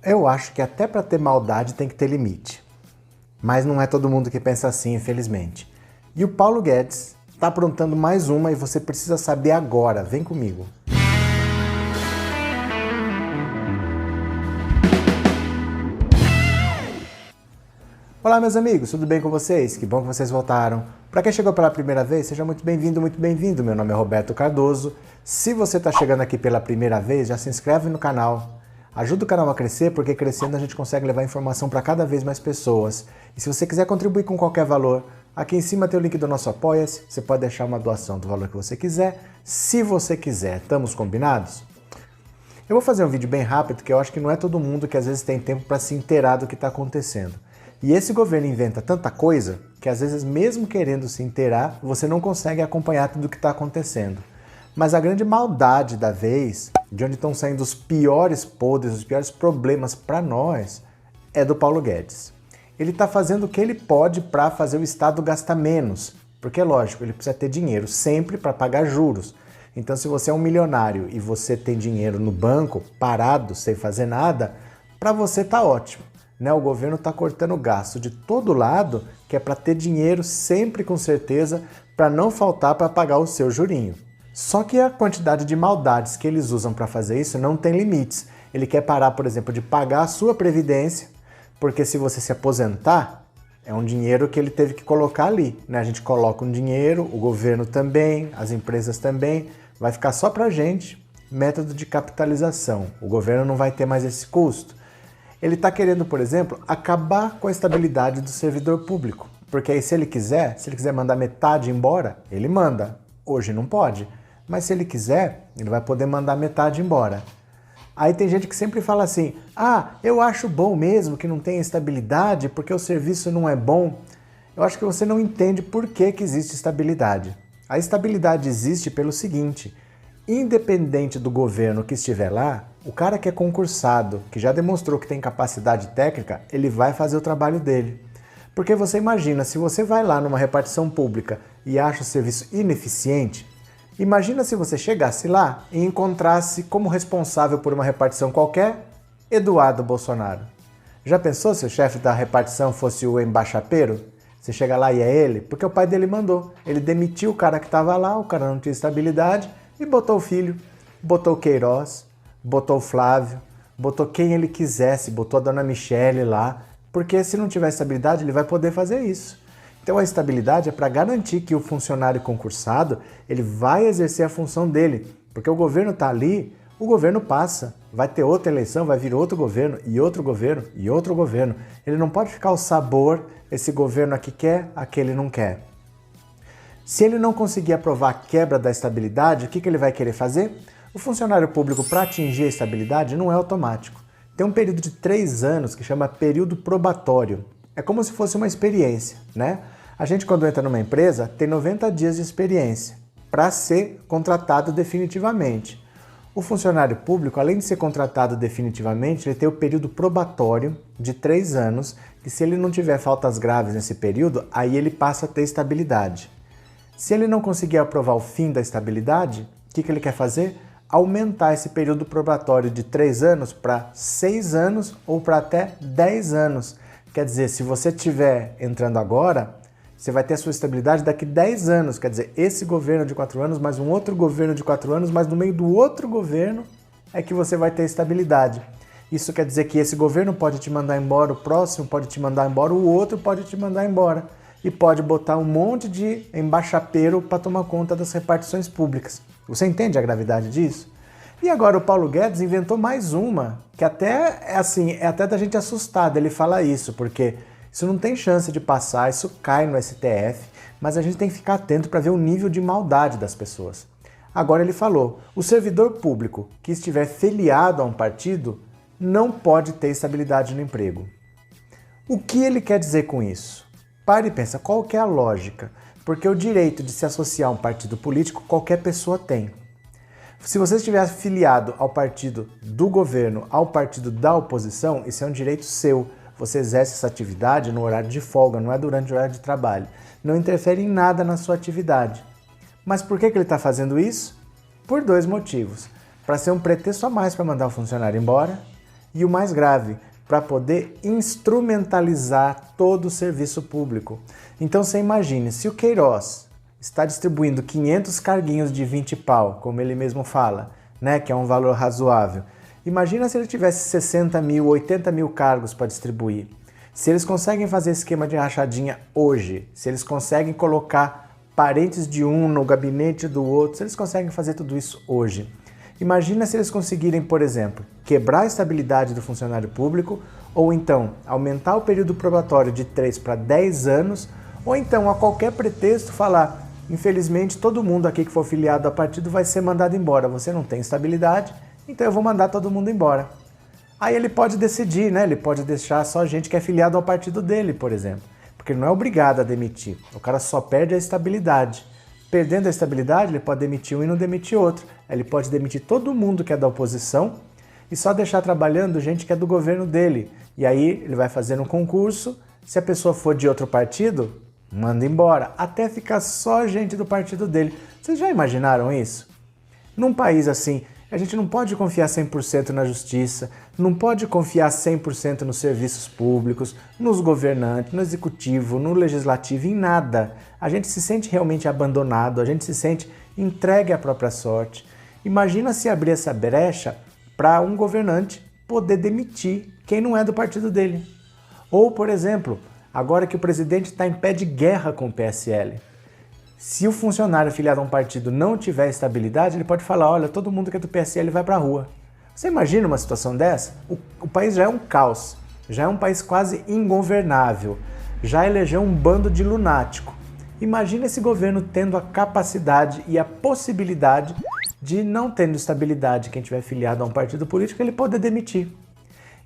Eu acho que até para ter maldade tem que ter limite. Mas não é todo mundo que pensa assim, infelizmente. E o Paulo Guedes está aprontando mais uma e você precisa saber agora. Vem comigo. Olá, meus amigos, tudo bem com vocês? Que bom que vocês voltaram. Para quem chegou pela primeira vez, seja muito bem-vindo, muito bem-vindo. Meu nome é Roberto Cardoso. Se você está chegando aqui pela primeira vez, já se inscreve no canal. Ajuda o canal a crescer, porque crescendo a gente consegue levar informação para cada vez mais pessoas. E se você quiser contribuir com qualquer valor, aqui em cima tem o link do nosso Apoia-se. Você pode deixar uma doação do valor que você quiser, se você quiser. Estamos combinados? Eu vou fazer um vídeo bem rápido, porque eu acho que não é todo mundo que às vezes tem tempo para se inteirar do que está acontecendo. E esse governo inventa tanta coisa que às vezes mesmo querendo se inteirar, você não consegue acompanhar tudo o que está acontecendo. Mas a grande maldade da vez, de onde estão saindo os piores podres, os piores problemas para nós, é do Paulo Guedes. Ele está fazendo o que ele pode para fazer o Estado gastar menos. Porque, lógico, ele precisa ter dinheiro sempre para pagar juros. Então, se você é um milionário e você tem dinheiro no banco, parado, sem fazer nada, para você tá ótimo. O governo está cortando gasto de todo lado, que é para ter dinheiro sempre com certeza, para não faltar para pagar o seu jurinho. Só que a quantidade de maldades que eles usam para fazer isso não tem limites. Ele quer parar, por exemplo, de pagar a sua previdência, porque se você se aposentar, é um dinheiro que ele teve que colocar ali. A gente coloca um dinheiro, o governo também, as empresas também, vai ficar só para a gente, método de capitalização. O governo não vai ter mais esse custo. Ele está querendo, por exemplo, acabar com a estabilidade do servidor público. Porque aí se ele quiser mandar metade embora, ele manda. Hoje não pode. Mas se ele quiser, ele vai poder mandar metade embora. Aí tem gente que sempre fala assim, eu acho bom mesmo que não tenha estabilidade porque o serviço não é bom. Eu acho que você não entende por que existe estabilidade. A estabilidade existe pelo seguinte, independente do governo que estiver lá, o cara que é concursado, que já demonstrou que tem capacidade técnica, ele vai fazer o trabalho dele. Porque você imagina, se você vai lá numa repartição pública e acha o serviço ineficiente, imagina se você chegasse lá e encontrasse como responsável por uma repartição qualquer, Eduardo Bolsonaro. Já pensou se o chefe da repartição fosse o embaixapeiro? Você chega lá e é ele? Porque o pai dele mandou. Ele demitiu o cara que estava lá, o cara não tinha estabilidade, e botou o filho, botou o Queiroz, botou o Flávio, botou quem ele quisesse, botou a dona Michele lá, porque se não tiver estabilidade ele vai poder fazer isso. Então a estabilidade é para garantir que o funcionário concursado ele vai exercer a função dele, porque o governo está ali, o governo passa, vai ter outra eleição, vai vir outro governo e outro governo e outro governo. Ele não pode ficar ao sabor, esse governo aqui quer, aquele não quer. Se ele não conseguir aprovar a quebra da estabilidade, o que ele vai querer fazer? O funcionário público, para atingir a estabilidade, não é automático. Tem um período de 3 anos que chama período probatório. É como se fosse uma experiência, A gente, quando entra numa empresa, tem 90 dias de experiência para ser contratado definitivamente. O funcionário público, além de ser contratado definitivamente, ele tem o período probatório de 3 anos, que se ele não tiver faltas graves nesse período, aí ele passa a ter estabilidade. Se ele não conseguir aprovar o fim da estabilidade, o que ele quer fazer? Aumentar esse período probatório de 3 anos para 6 anos ou para até 10 anos. Quer dizer, se você estiver entrando agora, você vai ter a sua estabilidade daqui 10 anos. Quer dizer, esse governo de 4 anos, mais um outro governo de 4 anos, mas no meio do outro governo é que você vai ter estabilidade. Isso quer dizer que esse governo pode te mandar embora, o próximo pode te mandar embora, o outro pode te mandar embora. E pode botar um monte de embaixapeiro para tomar conta das repartições públicas. Você entende a gravidade disso? E agora o Paulo Guedes inventou mais uma, que até é até da gente assustada ele falar isso, porque isso não tem chance de passar, isso cai no STF, mas a gente tem que ficar atento para ver o nível de maldade das pessoas. Agora ele falou, o servidor público que estiver filiado a um partido não pode ter estabilidade no emprego. O que ele quer dizer com isso? Pare e pensa, qual que é a lógica? Porque o direito de se associar a um partido político qualquer pessoa tem. Se você estiver afiliado ao partido do governo, ao partido da oposição, isso é um direito seu. Você exerce essa atividade no horário de folga, não é durante o horário de trabalho. Não interfere em nada na sua atividade. Mas por que ele está fazendo isso? Por 2 motivos. Para ser um pretexto a mais para mandar o funcionário embora E o mais grave, para poder instrumentalizar todo o serviço público. Então você imagine, se o Queiroz está distribuindo 500 carguinhos de 20 pau, como ele mesmo fala, né, que é um valor razoável, imagina se ele tivesse 60 mil, 80 mil cargos para distribuir. Se eles conseguem fazer esquema de rachadinha hoje, se eles conseguem colocar parentes de um no gabinete do outro, se eles conseguem fazer tudo isso hoje, imagina se eles conseguirem, por exemplo, quebrar a estabilidade do funcionário público, ou então aumentar o período probatório de 3 para 10 anos, ou então a qualquer pretexto falar, infelizmente todo mundo aqui que for filiado a partido vai ser mandado embora, você não tem estabilidade, então eu vou mandar todo mundo embora. Aí ele pode decidir, né? Ele pode deixar só gente que é filiado ao partido dele, por exemplo, porque ele não é obrigado a demitir, o cara só perde a estabilidade. Perdendo a estabilidade, ele pode demitir um e não demitir outro. Ele pode demitir todo mundo que é da oposição e só deixar trabalhando gente que é do governo dele. E aí ele vai fazer um concurso, se a pessoa for de outro partido, manda embora, até ficar só gente do partido dele. Vocês já imaginaram isso? Num país assim, a gente não pode confiar 100% na justiça, não pode confiar 100% nos serviços públicos, nos governantes, no executivo, no legislativo, em nada. A gente se sente realmente abandonado, a gente se sente entregue à própria sorte. Imagina se abrir essa brecha para um governante poder demitir quem não é do partido dele. Ou, por exemplo, agora que o presidente está em pé de guerra com o PSL. Se o funcionário filiado a um partido não tiver estabilidade, ele pode falar, olha, todo mundo que é do PSL vai para a rua. Você imagina uma situação dessa? O país já é um caos, já é um país quase ingovernável, já elegeu um bando de lunático. Imagina esse governo tendo a capacidade e a possibilidade de, não tendo estabilidade, quem tiver filiado a um partido político, ele poder demitir.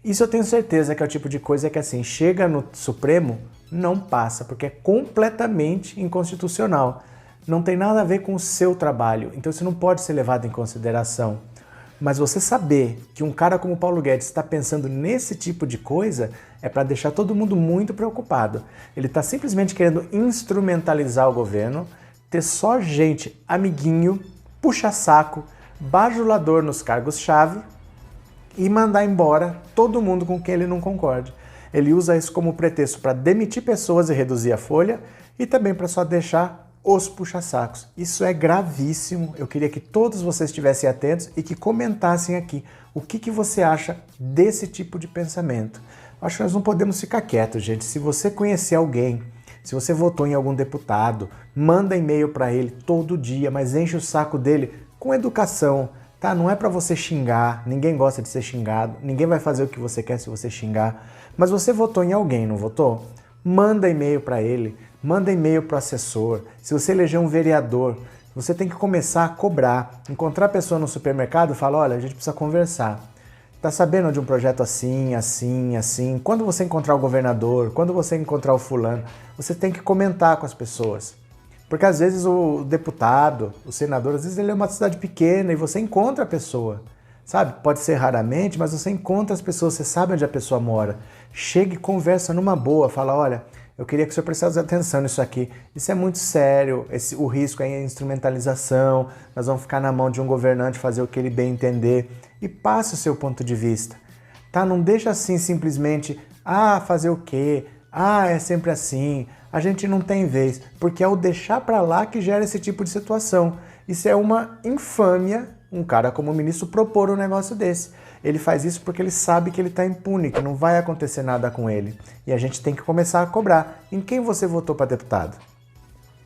Isso eu tenho certeza que é o tipo de coisa que, assim, chega no Supremo, não passa, porque é completamente inconstitucional. Não tem nada a ver com o seu trabalho, então isso não pode ser levado em consideração. Mas você saber que um cara como Paulo Guedes está pensando nesse tipo de coisa é para deixar todo mundo muito preocupado. Ele está simplesmente querendo instrumentalizar o governo, ter só gente amiguinho, puxa-saco, bajulador nos cargos-chave e mandar embora todo mundo com quem ele não concorde. Ele usa isso como pretexto para demitir pessoas e reduzir a folha e também para só deixar os puxa-sacos. Isso é gravíssimo. Eu queria que todos vocês estivessem atentos e que comentassem aqui o que você acha desse tipo de pensamento. Acho que nós não podemos ficar quietos, gente. Se você conhecer alguém, se você votou em algum deputado, manda e-mail para ele todo dia, mas enche o saco dele com educação. Tá? Não é para você xingar, ninguém gosta de ser xingado, ninguém vai fazer o que você quer se você xingar. Mas você votou em alguém, não votou? Manda e-mail para ele, manda e-mail para o assessor. Se você eleger um vereador, você tem que começar a cobrar. Encontrar a pessoa no supermercado e falar, olha, a gente precisa conversar. Tá sabendo de um projeto assim, assim, assim? Quando você encontrar o governador, quando você encontrar o fulano, você tem que comentar com as pessoas. Porque às vezes o deputado, o senador, às vezes ele é uma cidade pequena e você encontra a pessoa. Sabe? Pode ser raramente, mas você encontra as pessoas, você sabe onde a pessoa mora. Chega e conversa numa boa, fala, olha, eu queria que o senhor prestasse atenção nisso aqui. Isso é muito sério, o risco é a instrumentalização, nós vamos ficar na mão de um governante fazer o que ele bem entender. E passe o seu ponto de vista. Tá? Não deixa assim simplesmente, fazer o quê? É sempre assim, a gente não tem vez. Porque é o deixar pra lá que gera esse tipo de situação. Isso é uma infâmia, um cara como o ministro propor um negócio desse. Ele faz isso porque ele sabe que ele está impune, que não vai acontecer nada com ele. E a gente tem que começar a cobrar. Em quem você votou para deputado?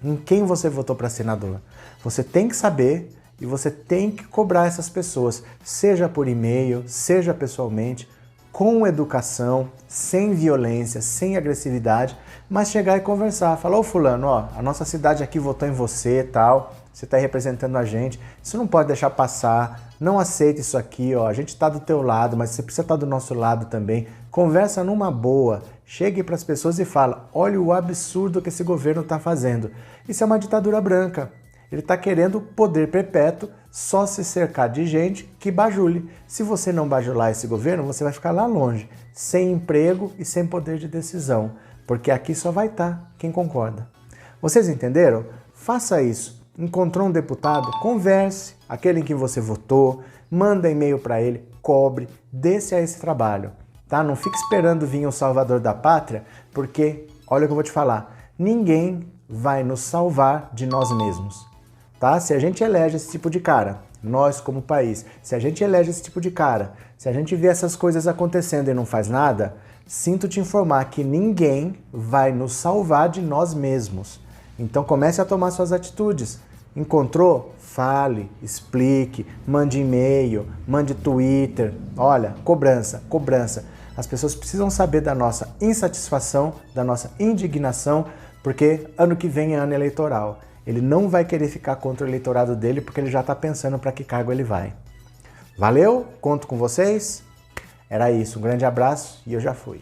Em quem você votou para senador? Você tem que saber e você tem que cobrar essas pessoas, seja por e-mail, seja pessoalmente, com educação, sem violência, sem agressividade, mas chegar e conversar. Falar, ô fulano, a nossa cidade aqui votou em você e tal, você está representando a gente, isso não pode deixar passar, não aceita isso aqui, a gente está do teu lado, mas você precisa estar do nosso lado também. Conversa numa boa, chegue para as pessoas e fala, olha o absurdo que esse governo está fazendo. Isso é uma ditadura branca. Ele está querendo poder perpétuo, só se cercar de gente que bajule. Se você não bajular esse governo, você vai ficar lá longe, sem emprego e sem poder de decisão, porque aqui só vai estar quem concorda. Vocês entenderam? Faça isso. Encontrou um deputado? Converse, aquele em que você votou, manda e-mail para ele, cobre, dê-se a esse trabalho, tá? Não fique esperando vir o salvador da pátria, porque, olha o que eu vou te falar, ninguém vai nos salvar de nós mesmos, tá? Se a gente elege esse tipo de cara, nós como país, se a gente elege esse tipo de cara, se a gente vê essas coisas acontecendo e não faz nada, sinto te informar que ninguém vai nos salvar de nós mesmos. Então comece a tomar suas atitudes. Encontrou? Fale, explique, mande e-mail, mande Twitter. Olha, cobrança, cobrança. As pessoas precisam saber da nossa insatisfação, da nossa indignação, porque ano que vem é ano eleitoral. Ele não vai querer ficar contra o eleitorado dele porque ele já está pensando para que cargo ele vai. Valeu? Conto com vocês? Era isso. Um grande abraço e eu já fui.